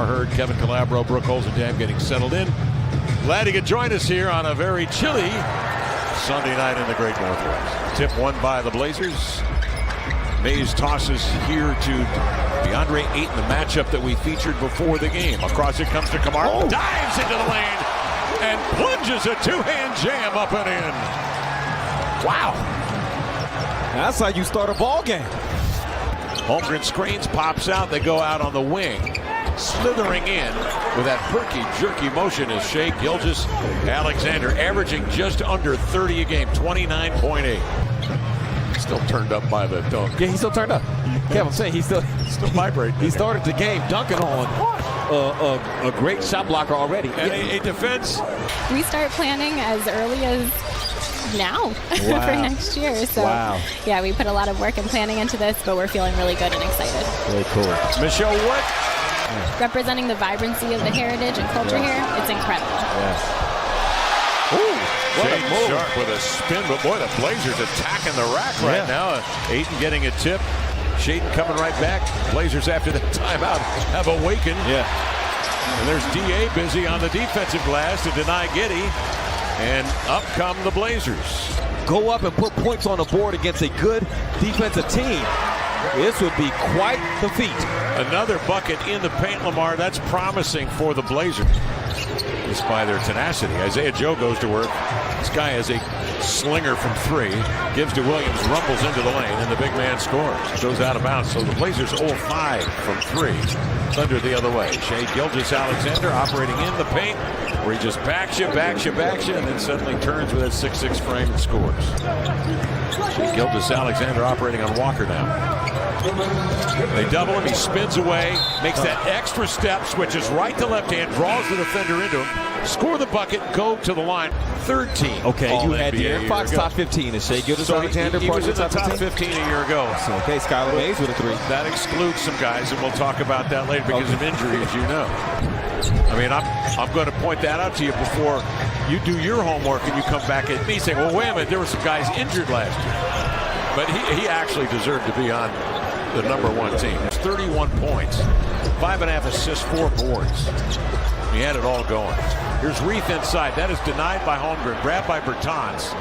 Heard Kevin Calabro, Brooke Olzendam getting settled in. Glad he could join us here on a very chilly Sunday night in the Great Northwest. Tip won by the Blazers. Mays tosses here to DeAndre Ayton, the matchup that we featured before the game. Across it comes to Kamar. Oh. Dives into the lane and plunges a two-hand jam up and in. Wow. That's how you start a ball game. Holmgren screens, pops out. They go out on the wing. Slithering in with that perky, jerky motion is Shai Gilgeous-Alexander, averaging just under 30 a game, 29.8. Still turned up by the dunk. Yeah, he's still turned up. Yeah, I'm saying he's still vibrating. He started the game dunking on a great shot blocker already. And a defense. We start planning as early as now for next year. So yeah, we put a lot of work and planning into this, but we're feeling really good and excited. Really cool. Michelle Wood. Representing the vibrancy of the heritage and culture here, it's incredible. Ooh, Shane Sharp with a spin, but boy, the Blazers attacking the rack right now. Ayton getting a tip. Shaden coming right back. Blazers after the timeout have awakened. And there's D.A. busy on the defensive glass to deny Giddey. And up come the Blazers. Go up and put points on the board against a good defensive team. This would be quite the feat. Another bucket in the paint, Lamar. That's promising for the Blazers. Just by their tenacity. Isaiah Joe goes to work. This guy is a slinger from three. Gives to Williams, rumbles into the lane, and the big man scores. Goes out of bounds. So the Blazers 0-5 from three. Thunder the other way. Shai Gilgeous-Alexander operating in the paint, where he just backs you, and then suddenly turns with a 6'6" frame and scores. Shai Gilgeous-Alexander operating on Walker now. They double him, he spins away, makes that extra step, switches right to left hand, draws the defender into him, score the bucket, go to the line. Third team. Okay, you had De'Aaron Fox top 15, is Shai Gilgeous-Alexander he was in the top 15 a year ago. So, okay, Skylar Mays with a three. That excludes some guys, and we'll talk about that later because of injuries, you know. I mean, I'm going to point that out to you before you do your homework and you come back at me saying, well, wait a minute, there were some guys injured last year. But he actually deserved to be on the #1 team. 31 points, 5.5 assists, 4 boards. He had it all going. Here's Reith inside. That is denied by Holmgren, grabbed by Bertans.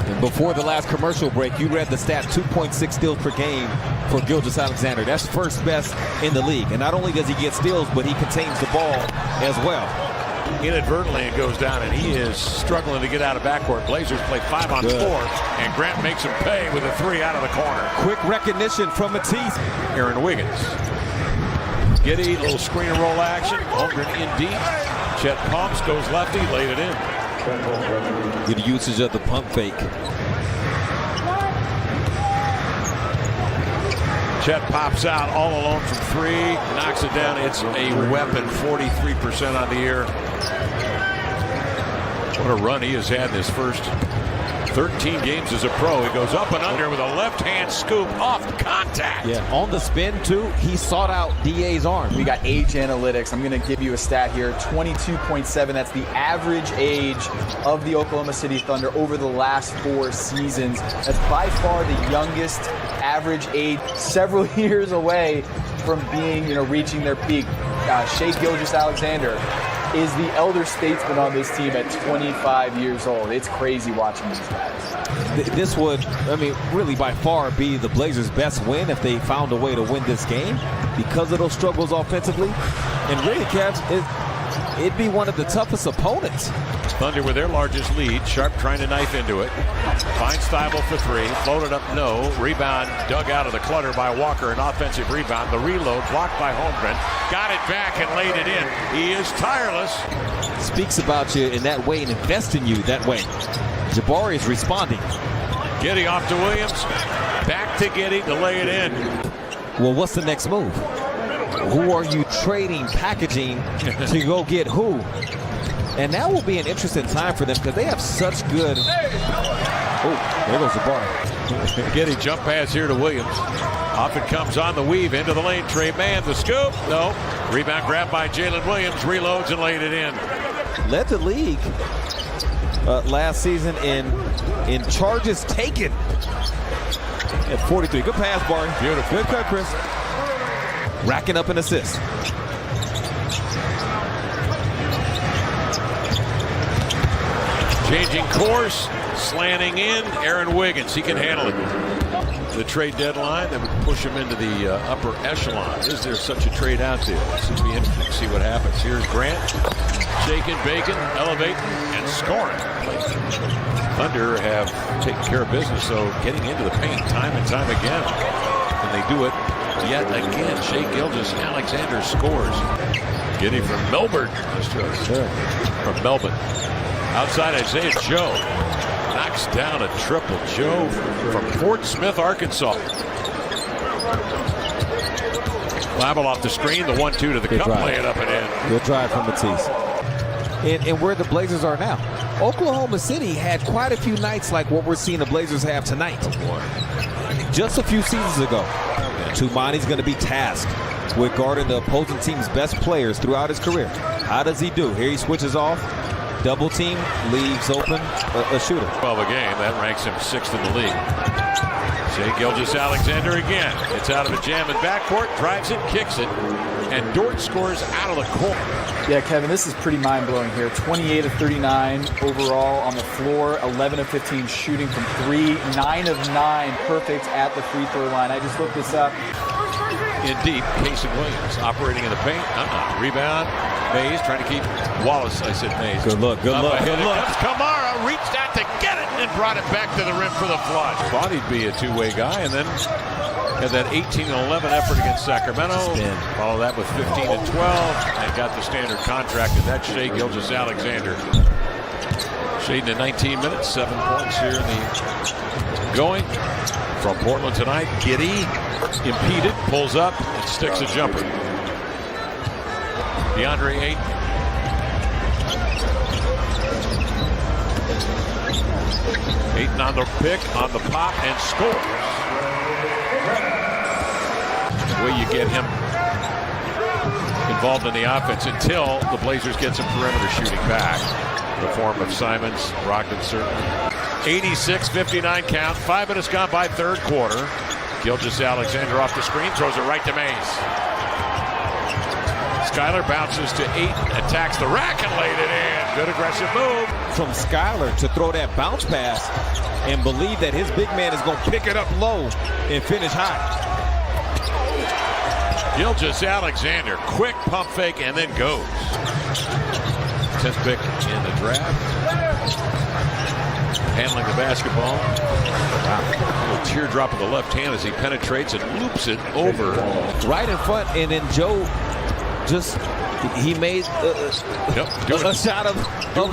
And before the last commercial break, you read the stat, 2.6 steals per game for Gilgeous-Alexander. That's first best in the league. And not only does he get steals, but he contains the ball as well. Inadvertently it goes down, and he is struggling to get out of backcourt. Blazers play 5-on-4, and Grant makes him pay with a three out of the corner. Quick recognition from Matisse. Aaron Wiggins. Giddey, little screen and roll action. Holmgren in deep. Chet pumps, goes lefty, laid it in. Good usage of the pump fake. Chet pops out all alone from three, knocks it down. It's a weapon, 43% on the year. What a run he has had in his first 13 games as a pro. He goes up and under with a left-hand scoop off contact. Yeah, on the spin, too, he sought out DA's arm. We got age analytics. I'm going to give you a stat here, 22.7. That's the average age of the Oklahoma City Thunder over the last 4 seasons. That's by far the youngest average age, several years away from being, reaching their peak. Shai Gilgeous-Alexander is the elder statesman on this team at 25 years old. It's crazy watching these guys. This would, really by far be the Blazers' best win if they found a way to win this game because of those struggles offensively. And really, Cavs, it'd be one of the toughest opponents. Thunder with their largest lead. Sharp trying to knife into it. Finds Thibault for three. Floated up, no. Rebound dug out of the clutter by Walker. An offensive rebound. The reload blocked by Holmgren. Got it back and laid it in. He is tireless. Speaks about you in that way and invest in you that way. Jabari is responding. Giddey off to Williams. Back to Giddey to lay it in. Well, what's the next move? Who are you trading, packaging to go get who? And that will be an interesting time for them because they have such good. Oh, there goes the bar. Giddey jump pass here to Williams. Off it comes on the weave into the lane. Trey Mann, the scoop. No. Rebound grabbed by Jalen Williams. Reloads and laid it in. Led the league last season in charges taken at 43. Good pass, Barry. Beautiful. Good cut, Chris. Racking up an assist. Changing course, slanting in, Aaron Wiggins. He can handle it. The trade deadline that would push him into the upper echelon. Is there such a trade out there? This would be interesting to see what happens. Here's Grant, shaking, baking, elevating, and scoring. Thunder have taken care of business, though, getting into the paint time and time again. And they do it yet again. Shai Gilgeous-Alexander scores. Giddy from Melbourne. From Melbourne. Outside Isaiah Joe. Knocks down a triple. Joe from Fort Smith, Arkansas. Label off the screen. The 1-2 to the cup. Lay it up and in. Good drive from Matisse. And where the Blazers are now. Oklahoma City had quite a few nights like what we're seeing the Blazers have tonight. Just a few seasons ago. Tumani's going to be tasked with guarding the opposing team's best players throughout his career. How does he do? Here he switches off. Double team, leaves open a shooter. 12 a game. That ranks him 6th in the league. Shai Gilgeous-Alexander again. It's out of a jam in backcourt, drives it, kicks it, and Dort scores out of the corner. Yeah, Kevin, this is pretty mind-blowing here. 28 of 39 overall on the floor, 11 of 15 shooting from 3, 9 of 9 perfect at the free throw line. I just looked this up. In deep, Casey Williams operating in the paint. Rebound. Mays trying to keep Wallace. I said Mays. Good look. Good look. Good look. Kamara reached out to get it and brought it back to the rim for the flush. Thought he'd be a two-way guy, and then had that 18-11 effort against Sacramento. Follow that with 15 and 12, and got the standard contract. And that's Shai Gilgeous-Alexander. Shading in 19 minutes, 7 points here in the going. From Portland tonight, Giddy impeded, pulls up, and sticks a jumper. DeAndre Ayton. Ayton on the pick, on the pop, and scores. The way you get him involved in the offense until the Blazers get some perimeter shooting back. In the form of Simons, Brogdon certainly. 86-59 count. 5 minutes gone by third quarter. Gilgeous-Alexander off the screen, throws it right to Mays. Skyler bounces to Ayton, attacks the rack and laid it in. Good aggressive move. From Skyler to throw that bounce pass and believe that his big man is going to pick it up low and finish high. Gilgeous-Alexander, quick pump fake and then goes. 10th pick in the draft. Handling the basketball. Wow. A little teardrop of the left hand as he penetrates and loops it over. Right in front, and then Joe just, he made a shot of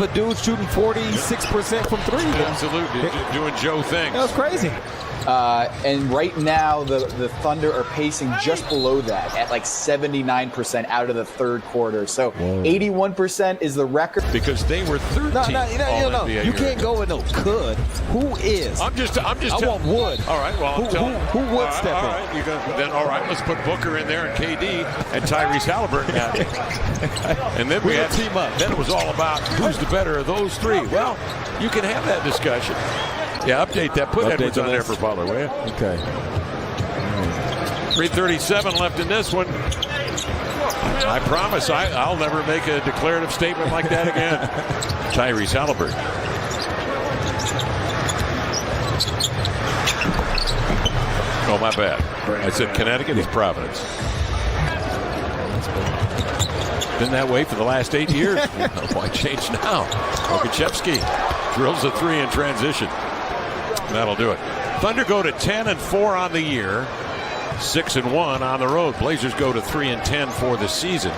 a dude shooting 46% from 3. Absolutely, doing Joe things. That was crazy. And right now, the Thunder are pacing just below that at like 79% out of the third quarter. So 81% is the record. Because they were 13th. No. You can't go with no could. Who is? I'm just. I want Wood. All right. Well, who would step in? All right. Then all right. Let's put Booker in there and KD and Tyrese Halliburton out. And then we had team up. Then it was all about who's the better of those three. Well, you can have that discussion. Yeah, update that. Put Edwards on there for Butler, will you? Okay. 3:37 left in this one. I promise I'll never make a declarative statement like that again. Tyrese Halliburton. Oh, my bad. I said Connecticut is Providence. Been that way for the last 8 years. Why change now? Okachevsky drills a 3 in transition. That'll do it. Thunder go to 10-4 on the year, 6-1 on the road. Blazers go to 3-10 for the season.